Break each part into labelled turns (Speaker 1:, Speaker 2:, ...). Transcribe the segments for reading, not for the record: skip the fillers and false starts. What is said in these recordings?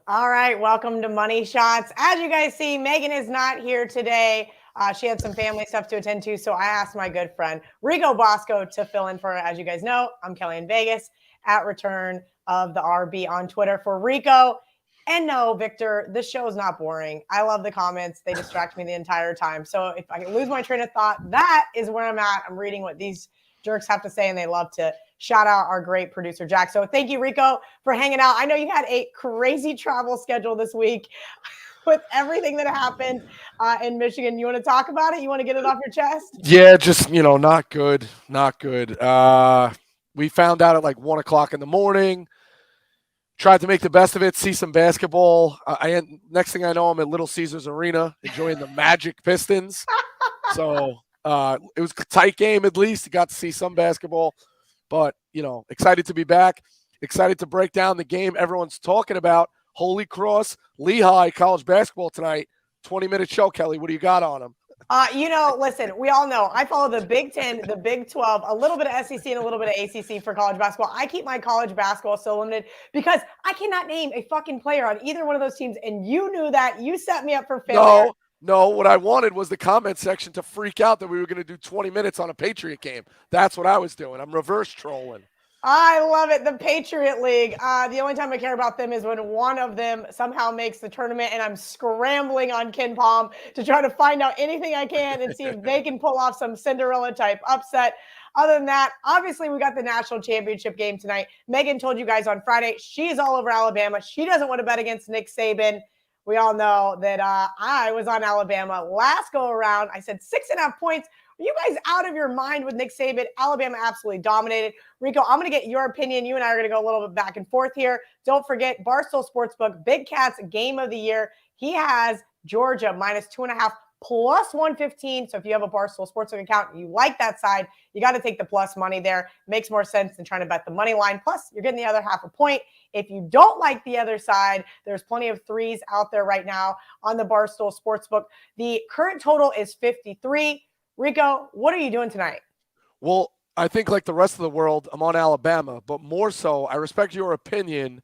Speaker 1: All right, welcome to Money Shots. As you guys see, Megan is not here today. She had some family stuff to attend to, so I asked my good friend Rico Bosco to fill in for her. As you guys know, I'm Kelly in Vegas at Return of the RB on Twitter for Rico. And no, Victor, this show is not boring. I love the comments. They distract me the entire time. So if I can lose my train of thought, that is where I'm at. I'm reading what these jerks have to say, and they love to shout out our great producer, Jack. So thank you, Rico, for hanging out. I know you had a crazy travel schedule this week with everything that happened in Michigan. You want to talk about it? You want to get it off your chest?
Speaker 2: Yeah, just not good, not good. We found out at like 1 o'clock in the morning. Tried to make the best of it, see some basketball. Next thing I know, I'm at Little Caesars Arena enjoying the Magic Pistons. So it was a tight game at least. Got to see some basketball, but excited to be back. Excited to break down the game everyone's talking about. Holy Cross, Lehigh college basketball tonight. 20-minute show, Kelly. What do you got on them?
Speaker 1: Listen, we all know I follow the Big 10, the Big 12, a little bit of SEC and a little bit of ACC for college basketball. I keep my college basketball so limited because I cannot name a fucking player on either one of those teams. And you knew that. You set me up for failure.
Speaker 2: No, what I wanted was the comment section to freak out that we were going to do 20 minutes on a Patriot game. That's what I was doing. I'm reverse trolling.
Speaker 1: I love it. The Patriot League. The only time I care about them is when one of them somehow makes the tournament, and I'm scrambling on KenPom to try to find out anything I can and see if they can pull off some Cinderella type upset. Other than that, obviously, we got the national championship game tonight. Megan told you guys on Friday she's all over Alabama. She doesn't want to bet against Nick Saban. We all know that I was on Alabama last go around. I said 6.5 points. Are you guys out of your mind with Nick Saban? Alabama absolutely dominated. Rico, I'm going to get your opinion. You and I are going to go a little bit back and forth here. Don't forget, Barstool Sportsbook, Big Cat's game of the year. He has Georgia -2.5 plus 115. So if you have a Barstool Sportsbook account and you like that side, you got to take the plus money there. Makes more sense than trying to bet the money line. Plus, you're getting the other half a point. If you don't like the other side, there's plenty of threes out there right now on the Barstool Sportsbook. The current total is 53. Rico, what are you doing tonight?
Speaker 2: Well, I think like the rest of the world, I'm on Alabama, but more so, I respect your opinion.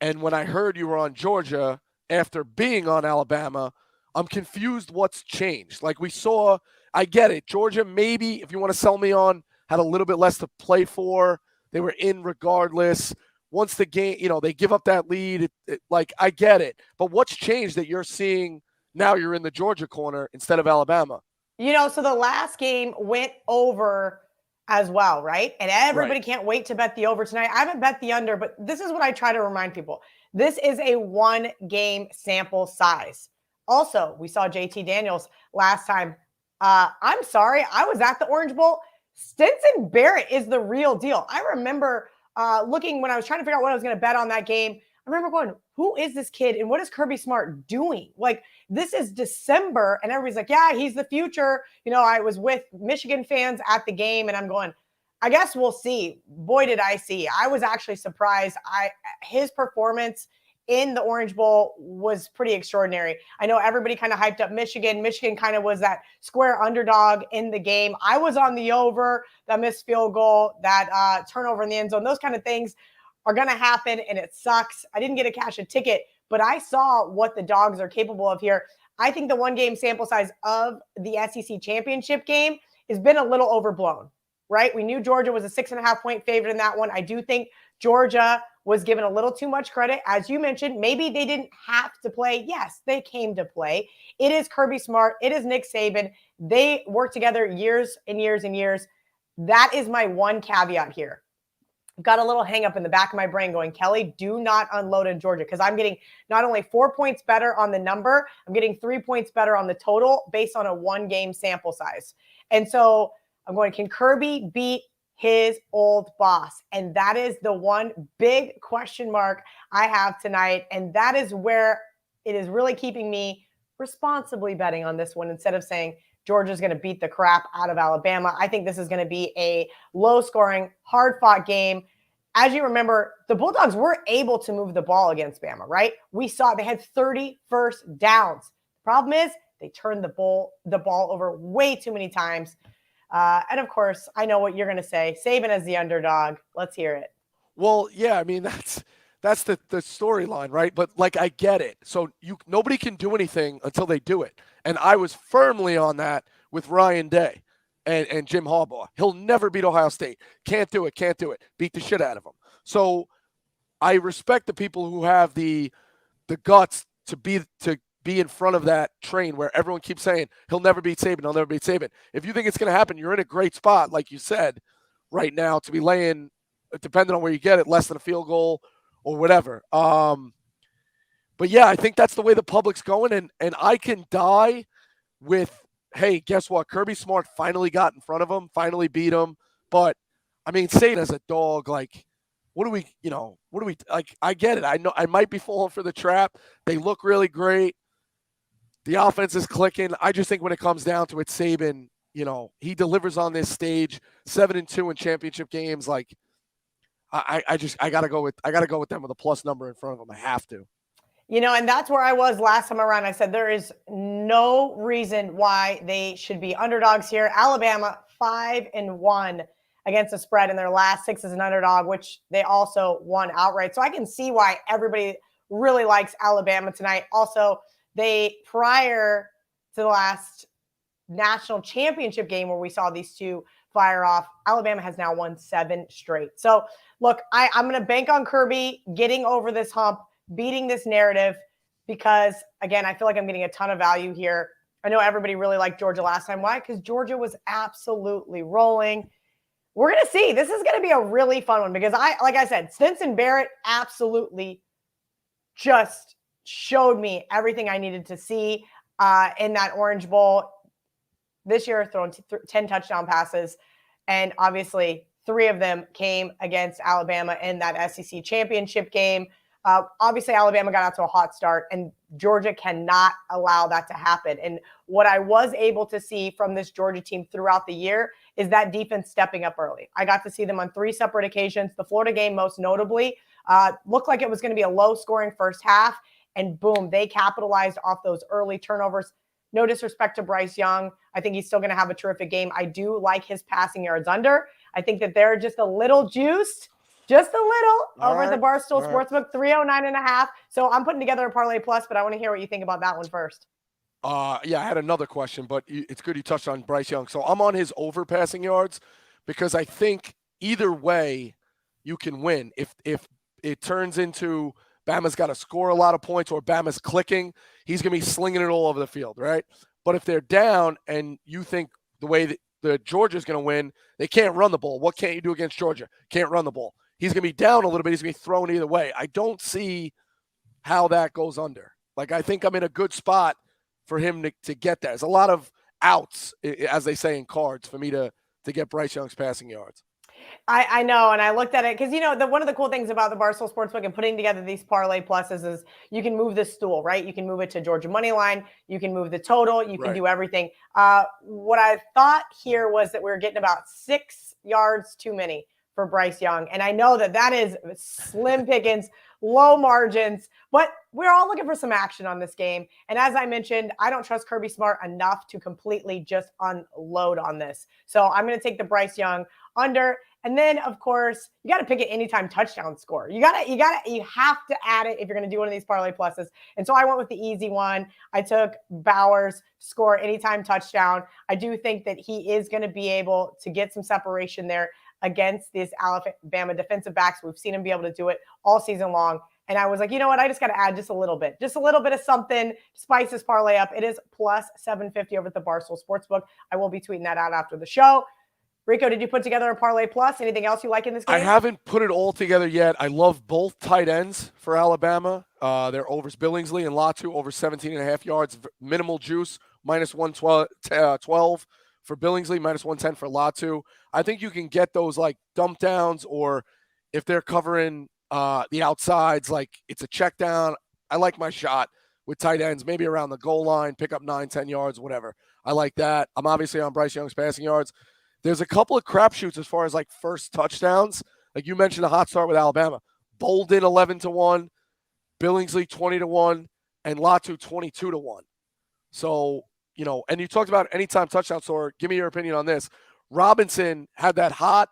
Speaker 2: And when I heard you were on Georgia after being on Alabama, I'm confused what's changed. Like we saw, I get it. Georgia, maybe, if you want to sell me on, had a little bit less to play for. They were in regardless. Once the game, they give up that lead. Like, I get it. But what's changed that you're seeing now you're in the Georgia corner instead of Alabama?
Speaker 1: So the last game went over as well, right? And everybody can't wait to bet the over tonight. I haven't bet the under, but this is what I try to remind people. This is a 1-game sample size. Also, we saw JT Daniels last time. I'm sorry, I was at the Orange Bowl. Stinson Barrett is the real deal. I remember looking when I was trying to figure out what I was going to bet on that game. I remember going, who is this kid and what is Kirby Smart doing? Like, this is December and everybody's like, yeah, he's the future. I was with Michigan fans at the game and I'm going, I guess we'll see. Boy, did I see. I was actually surprised. His performance in the Orange Bowl was pretty extraordinary. I know everybody kind of hyped up Michigan. Michigan kind of was that square underdog in the game. I was on the over, that missed field goal, that turnover in the end zone. Those kind of things are going to happen, and it sucks. I didn't get to cash a ticket, but I saw what the Dogs are capable of here. I think the 1-game sample size of the SEC championship game has been a little overblown, right? We knew Georgia was a 6.5-point favorite in that one. I do think Georgia was given a little too much credit. As you mentioned, maybe they didn't have to play. Yes, they came to play. It is Kirby Smart. It is Nick Saban. They worked together years and years and years. That is my one caveat here. Got a little hang up in the back of my brain going, Kelly, do not unload in Georgia, because I'm getting not only 4 points better on the number, I'm getting 3 points better on the total based on a 1-game sample size. And so I'm going, can Kirby beat his old boss? And that is the one big question mark I have tonight. And that is where it is really keeping me responsibly betting on this one instead of saying Georgia's going to beat the crap out of Alabama. I think this is going to be a low-scoring, hard-fought game. As you remember, the Bulldogs were able to move the ball against Bama, right? We saw they had 30 first downs. The problem is they turned the ball over way too many times. And, of course, I know what you're going to say. Saban as the underdog. Let's hear it.
Speaker 2: Well, yeah, I mean, that's That's the storyline, right? But like, I get it. So nobody can do anything until they do it. And I was firmly on that with Ryan Day and Jim Harbaugh. He'll never beat Ohio State. Can't do it. Can't do it. Beat the shit out of them. So I respect the people who have the guts to be in front of that train where everyone keeps saying he'll never beat Saban. He'll never beat Saban. If you think it's going to happen, you're in a great spot, like you said, right now to be laying, depending on where you get it, less than a field goal or whatever. But yeah, I think that's the way the public's going, and I can die with, hey, guess what? Kirby Smart finally got in front of him, finally beat him. But I mean, Satan as a dog, like, what do we, like, I get it. I know I might be falling for the trap. They look really great. The offense is clicking. I just think when it comes down to it, Saban, he delivers on this stage, 7-2 in championship games. Like, I gotta go with them with a plus number in front of them. I have to.
Speaker 1: And that's where I was last time around. I said there is no reason why they should be underdogs here. Alabama 5-1 against the spread in their last 6 as an underdog, which they also won outright. So I can see why everybody really likes Alabama tonight. Also, prior to the last national championship game where we saw these two fire off, Alabama has now won 7 straight. So look, I'm going to bank on Kirby getting over this hump, beating this narrative, because again, I feel like I'm getting a ton of value here. I know everybody really liked Georgia last time. Why? Because Georgia was absolutely rolling. We're going to see. This is going to be a really fun one because like I said, Stinson Barrett absolutely just showed me everything I needed to see in that Orange Bowl this year, throwing 10 touchdown passes. And obviously 3 of them came against Alabama in that SEC championship game. Obviously, Alabama got out to a hot start, and Georgia cannot allow that to happen. And what I was able to see from this Georgia team throughout the year is that defense stepping up early. I got to see them on 3 separate occasions. The Florida game, most notably, looked like it was going to be a low-scoring first half, and boom, they capitalized off those early turnovers. No disrespect to Bryce Young. I think he's still going to have a terrific game. I do like his passing yards under. I think that they're just a little juiced. Just a little over at the Barstool Sportsbook, 309.5. So I'm putting together a parlay plus, but I want to hear what you think about that one first.
Speaker 2: Yeah, I had another question, but it's good you touched on Bryce Young. So I'm on his over passing yards because I think either way you can win. If it turns into Bama's got to score a lot of points or Bama's clicking, he's going to be slinging it all over the field, right? But if they're down and you think the way that the Georgia's going to win, they can't run the ball. What can't you do against Georgia? Can't run the ball. He's going to be down a little bit. He's going to be thrown either way. I don't see how that goes under. Like, I think I'm in a good spot for him to get that. There's a lot of outs, as they say in cards, for me to get Bryce Young's passing yards.
Speaker 1: I know, and I looked at it because, one of the cool things about the Barstool Sportsbook and putting together these parlay pluses is you can move the stool, right? You can move it to Georgia money line. You can move the total. You can do everything. What I thought here was that we were getting about 6 yards too many for Bryce Young. And I know that is slim pickings, low margins, but we're all looking for some action on this game. And as I mentioned, I don't trust Kirby Smart enough to completely just unload on this. So I'm going to take the Bryce Young under. And then, of course, you got to pick an anytime touchdown score. You have to add it if you're going to do one of these parlay pluses. And so I went with the easy one. I took Bowers score anytime touchdown. I do think that he is going to be able to get some separation there against these Alabama defensive backs. We've seen him be able to do it all season long. And I was like, you know what? I just got to add just a little bit of something to spice this parlay up. It is plus 750 over at the Barstool Sportsbook. I will be tweeting that out after the show. Rico, did you put together a parlay plus? Anything else you like in this game?
Speaker 2: I haven't put it all together yet. I love both tight ends for Alabama. They're overs Billingsley and Latu over 17.5 yards. Minimal juice, minus 112 for Billingsley, minus 110 for Latu. I think you can get those like dump downs, or if they're covering the outsides, like it's a check down. I like my shot with tight ends, maybe around the goal line, pick up 9-10 yards, whatever. I like that. I'm obviously on Bryce Young's passing yards. There's a couple of crapshoots as far as like first touchdowns. Like you mentioned, a hot start with Alabama. Bolden 11-1, Billingsley 20-1, and Latu 22-1. So, and you talked about anytime touchdown. So give me your opinion on this. Robinson had that hot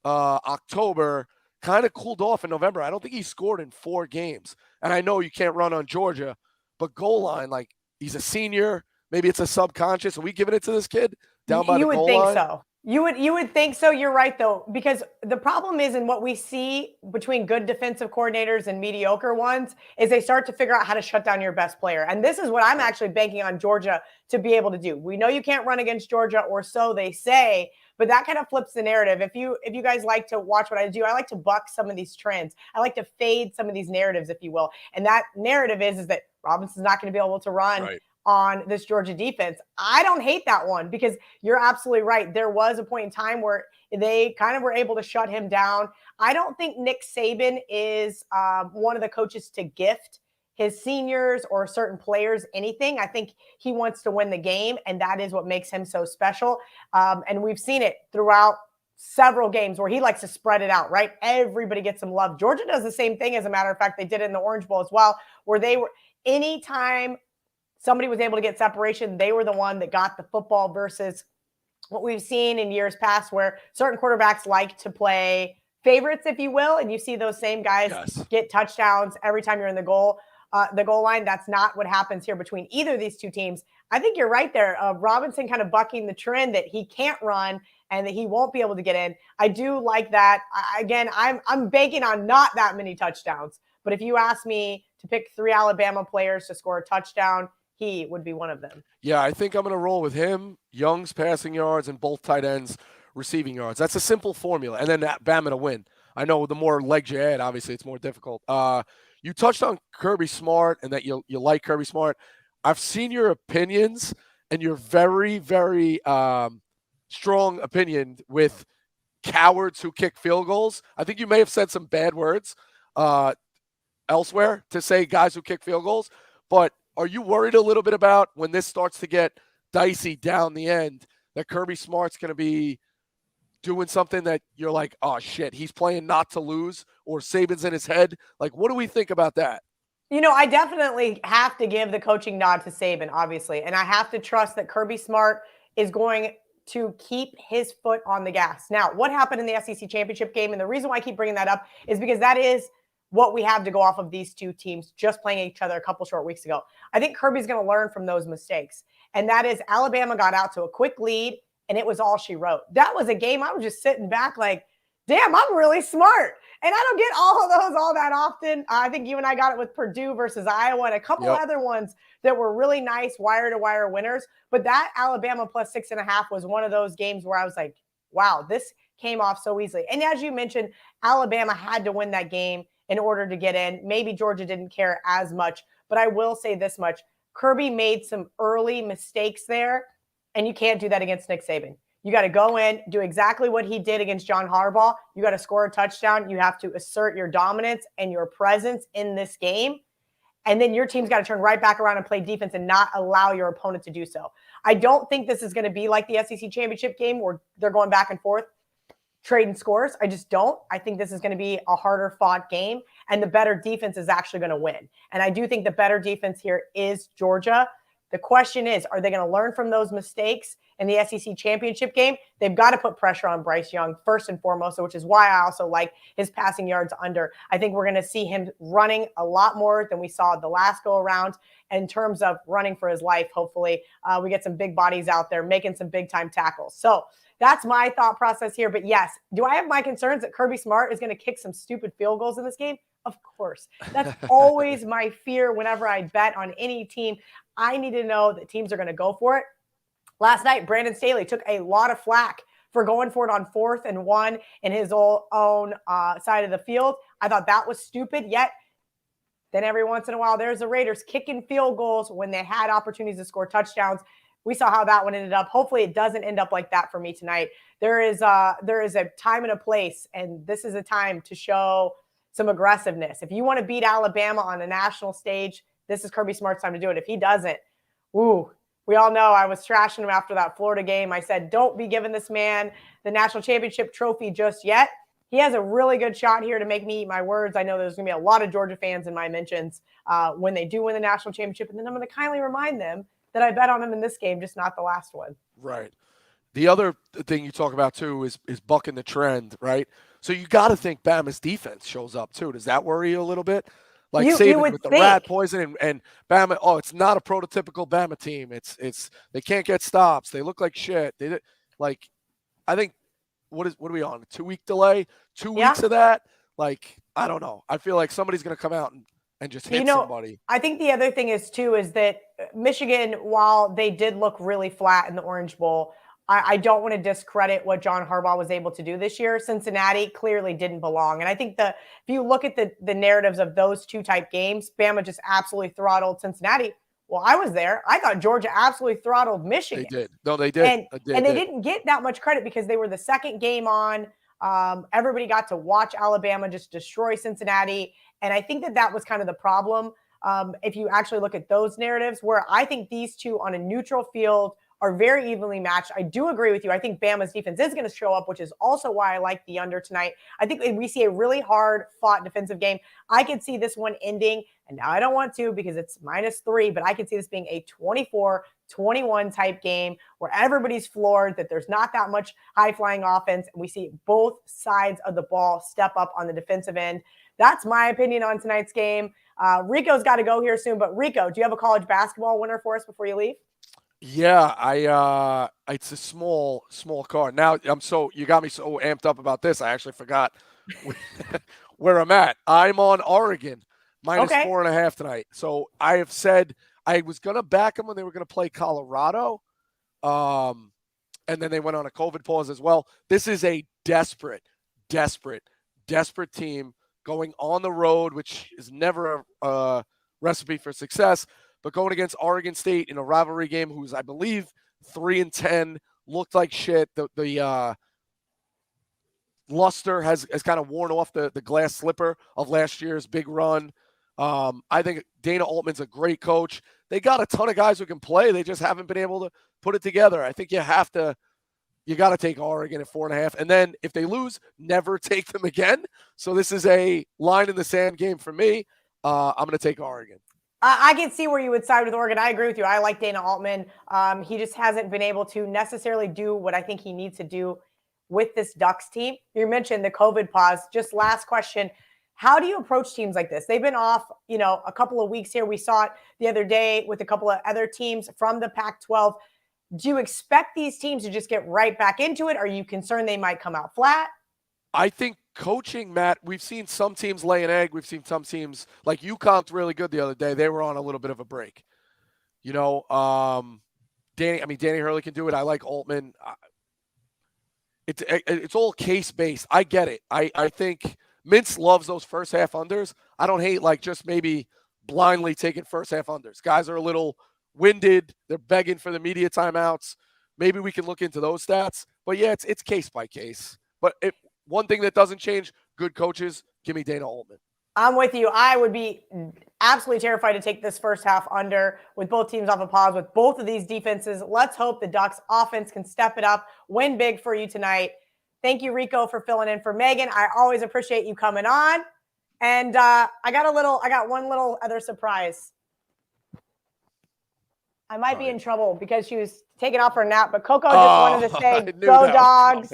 Speaker 2: October, kind of cooled off in November. I don't think he scored in 4 games. And I know you can't run on Georgia, but goal line, like, he's a senior. Maybe it's a subconscious. Are we giving it to this kid down by the
Speaker 1: You would
Speaker 2: goal
Speaker 1: think
Speaker 2: line?
Speaker 1: so. You would think so. You're right, though, because the problem is, in what we see between good defensive coordinators and mediocre ones, is they start to figure out how to shut down your best player. And this is what I'm actually banking on Georgia to be able to do. We know you can't run against Georgia, or so they say, but that kind of flips the narrative. If you guys like to watch what I do, I like to buck some of these trends. I like to fade some of these narratives, if you will. And that narrative is that Robinson's not going to be able to run on this Georgia defense. I don't hate that one, because you're absolutely right. There was a point in time where they kind of were able to shut him down. I don't think Nick Saban is one of the coaches to gift his seniors or certain players anything. I think he wants to win the game, and that is what makes him so special. And we've seen it throughout several games where he likes to spread it out, right? Everybody gets some love. Georgia does the same thing. As a matter of fact, they did it in the Orange Bowl as well, where they were, anytime somebody was able to get separation, they were the one that got the football, versus what we've seen in years past where certain quarterbacks like to play favorites, if you will, and you see those same guys get touchdowns every time you're in the goal line. That's not what happens here between either of these two teams. I think you're right there. Robinson kind of bucking the trend that he can't run and that he won't be able to get in. I do like that. Again, I'm banking on not that many touchdowns, but if you ask me to pick 3 Alabama players to score a touchdown, he would be one of them.
Speaker 2: Yeah, I think I'm going to roll with him, Young's passing yards, and both tight ends receiving yards. That's a simple formula. And then Bama to win. I know the more legs you add, obviously it's more difficult. You touched on Kirby Smart and that you like Kirby Smart. I've seen your opinions and your very, very strong opinion with cowards who kick field goals. I think you may have said some bad words elsewhere to say guys who kick field goals, but are you worried a little bit about when this starts to get dicey down the end that Kirby Smart's going to be doing something that you're like, oh, shit, he's playing not to lose, or Saban's in his head? Like, what do we think about that?
Speaker 1: You know, I definitely have to give the coaching nod to Saban, obviously, and I have to trust that Kirby Smart is going to keep his foot on the gas. Now, what happened in the SEC championship game, and the reason why I keep bringing that up is because that is what we have to go off of these two teams just playing each other a couple short weeks ago. I think Kirby's going to learn from those mistakes. And that is, Alabama got out to a quick lead, and it was all she wrote. That was a game I was just sitting back like, damn, I'm really smart. And I don't get all of those all that often. I think you and I got it with Purdue versus Iowa and a couple other ones that were really nice wire-to-wire winners. But that Alabama plus 6.5 was one of those games where I was like, wow, this came off so easily. And as you mentioned, Alabama had to win that game in order to get in. Maybe Georgia didn't care as much, but I will say this much. Kirby made some early mistakes there, and you can't do that against Nick Saban. You got to go in, do exactly what he did against John Harbaugh. You got to score a touchdown. You have to assert your dominance and your presence in this game. And then your team's got to turn right back around and play defense and not allow your opponent to do so. I don't think this is going to be like the SEC championship game where they're going back and forth, trading scores. I just don't. I think this is going to be a harder fought game, and the better defense is actually going to win. And I do think the better defense here is Georgia. The question is, are they going to learn from those mistakes in the SEC championship game? They've got to put pressure on Bryce Young first and foremost, which is why I also like his passing yards under. I think we're going to see him running a lot more than we saw the last go around in terms of running for his life. Hopefully we get some big bodies out there making some big time tackles. So that's my thought process here. But yes, do I have my concerns that Kirby Smart is going to kick some stupid field goals in this game? Of course. That's always my fear whenever I bet on any team. I need to know that teams are going to go for it. Last night, Brandon Staley took a lot of flack for going for it on 4th and 1 in his own side of the field. I thought that was stupid. Yet, then every once in a while, there's the Raiders kicking field goals when they had opportunities to score touchdowns. We saw how that one ended up. Hopefully, it doesn't end up like that for me tonight. There is a time and a place, and this is a time to show some aggressiveness. If you want to beat Alabama on a national stage, this is Kirby Smart's time to do it. If he doesn't, we all know I was trashing him after that Florida game. I said, don't be giving this man the national championship trophy just yet. He has a really good shot here to make me eat my words. I know there's going to be a lot of Georgia fans in my mentions when they do win the national championship. And then I'm going to kindly remind them that I bet on him in this game, just not the last one.
Speaker 2: Right. The other thing you talk about too is bucking the trend, right? So you got to think Bama's defense shows up too. Does that worry you a little bit? Like
Speaker 1: You
Speaker 2: Saban
Speaker 1: would
Speaker 2: with the rat
Speaker 1: think.
Speaker 2: poison and Bama. Oh, it's not a prototypical Bama team. It's they can't get stops. They look like shit. Like I think what are we on? A 2-week delay? 2 weeks
Speaker 1: Yeah.
Speaker 2: of that? Like I don't know. I feel like somebody's gonna come out and just hit somebody.
Speaker 1: I think the other thing is too is that Michigan, while they did look really flat in the Orange Bowl, I don't want to discredit what John Harbaugh was able to do this year. Cincinnati clearly didn't belong. And I think if you look at the narratives of those two type games, Bama just absolutely throttled Cincinnati. Well, I was there. I thought Georgia absolutely throttled Michigan.
Speaker 2: They did. No, they did.
Speaker 1: And they didn't get that much credit because they were the second game on. Everybody got to watch Alabama just destroy Cincinnati. And I think that was kind of the problem. If you actually look at those narratives, where I think these two on a neutral field are very evenly matched. I do agree with you. I think Bama's defense is going to show up, which is also why I like the under tonight. I think we see a really hard fought defensive game. I could see this one ending, and now I don't want to because it's -3, but I could see this being a 24-21 type game where everybody's floored, that there's not that much high-flying offense, and we see both sides of the ball step up on the defensive end. That's my opinion on tonight's game. Rico's got to go here soon, but Rico, do you have a college basketball winner for us before you leave?
Speaker 2: Yeah, it's a small card. Now you got me so amped up about this. I actually forgot where I'm at. I'm on Oregon -4.5 tonight. So I have said I was gonna back them when they were gonna play Colorado. And then they went on a COVID pause as well. This is a desperate team going on the road, which is never a recipe for success. But going against Oregon State in a rivalry game, who's I believe 3-10, looked like shit. The luster has kind of worn off the glass slipper of last year's big run. I think Dana Altman's a great coach. They got a ton of guys who can play. They just haven't been able to put it together. I think you got to take Oregon at 4.5. And then if they lose, never take them again. So this is a line in the sand game for me. I'm going to take Oregon.
Speaker 1: I can see where you would side with Oregon. I agree with you. I like Dana Altman. He just hasn't been able to necessarily do what I think he needs to do with this Ducks team. You mentioned the COVID pause. Just last question. How do you approach teams like this? They've been off, a couple of weeks here. We saw it the other day with a couple of other teams from the Pac-12. Do you expect these teams to just get right back into it? Are you concerned they might come out flat?
Speaker 2: I think coaching, Matt, we've seen some teams lay an egg. We've seen some teams like UConn's really good the other day. They were on a little bit of a break. Danny Hurley can do it. I like Altman. It's all case-based. I get it. I think Mintz loves those first half unders. I don't hate just maybe blindly taking first half unders. Guys are a little winded. They're begging for the media timeouts. Maybe we can look into those stats. But yeah, it's case by case. But one thing that doesn't change, good coaches, give me Dana Altman.
Speaker 1: I'm with you. I would be absolutely terrified to take this first half under with both teams off a pause, with both of these defenses. Let's hope the Ducks offense can step it up, win big for you tonight. Thank you, Rico, for filling in for Megan. I always appreciate you coming on. And I got one little other surprise. I might be in trouble because she was taking off her nap, but Coco just wanted to say, "Go Dogs!"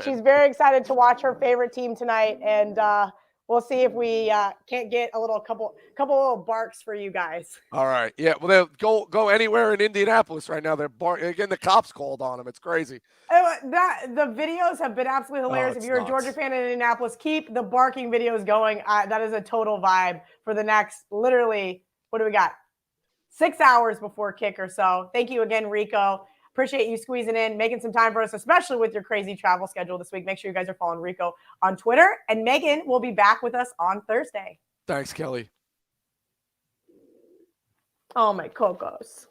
Speaker 1: She's very excited to watch her favorite team tonight, and we'll see if we can't get a couple little barks for you guys.
Speaker 2: All right, yeah. Well, they'll go anywhere in Indianapolis right now. They're getting the cops called on them. It's crazy.
Speaker 1: The videos have been absolutely hilarious. If you're a Georgia fan in Indianapolis, keep the barking videos going. That is a total vibe for the next, literally, what do we got? 6 hours before kick or so. Thank you again, Rico. Appreciate you squeezing in, making some time for us, especially with your crazy travel schedule this week. Make sure you guys are following Rico on Twitter. And Megan will be back with us on Thursday.
Speaker 2: Thanks, Kelly.
Speaker 1: Oh, my Cocos.